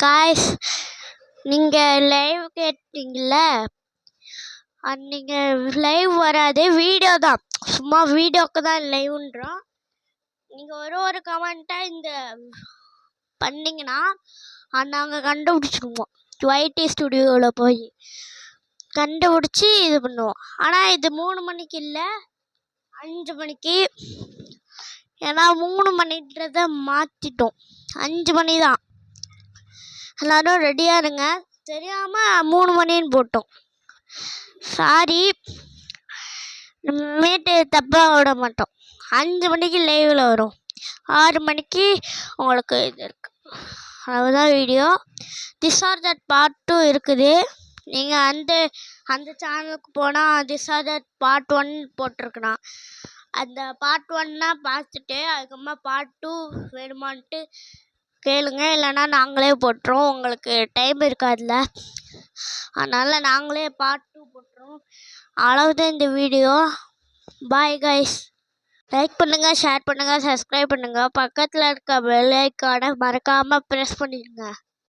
Guys, நீங்கள் live கேட்டீங்கல்ல, நீங்கள் லைவ் வராது, வீடியோ தான். சும்மா வீடியோக்கு தான் லைவ்ன்றோம். நீங்கள் ஒரு கமெண்ட்டாக இந்த பண்ணிங்கன்னா நாங்கள் கண்டுபிடிச்சிடுவோம். YT ஸ்டுடியோவில் போய் கண்டுபிடிச்சி இது பண்ணுவோம். ஆனால் இது 3 மணிக்கு இல்லை, 5 மணிக்கு. ஏன்னா 3 மணின்றத மாற்றிட்டோம், 5 மணி தான். எல்லோரும் ரெடியாக இருங்க. தெரியாமல் 3 மணின்னு போட்டோம், சாரி. மேட்டு தப்பாக விட மாட்டோம். 5 மணிக்கு லைவில் வரும், 6 மணிக்கு உங்களுக்கு இது இருக்குது. அதுதான் video. This or that part 2 இருக்குது. நீங்கள் அந்த சேனலுக்கு போனால் திஸ் ஆர் தட் பார்ட் 1 போட்டிருக்குண்ணா. அந்த பார்ட் 1 பார்த்துட்டு அதுக்கப்புறமா பார்ட் 2 வேணுமான்ட்டு கேளுங்க. இல்லைன்னா நாங்களே போட்டுருவோம், உங்களுக்கு டைம் இருக்காதுல்ல. அதனால் நாங்களே பார்ட் 2 போட்டுருவோம். அவ்வளவுதான் இந்த வீடியோ. Bye guys. லைக் பண்ணுங்கள், ஷேர் பண்ணுங்கள், சப்ஸ்கிரைப் பண்ணுங்கள். பக்கத்தில் இருக்க பெல் ஐக்கானை மறக்காமல் ப்ரெஸ் பண்ணிடுங்க.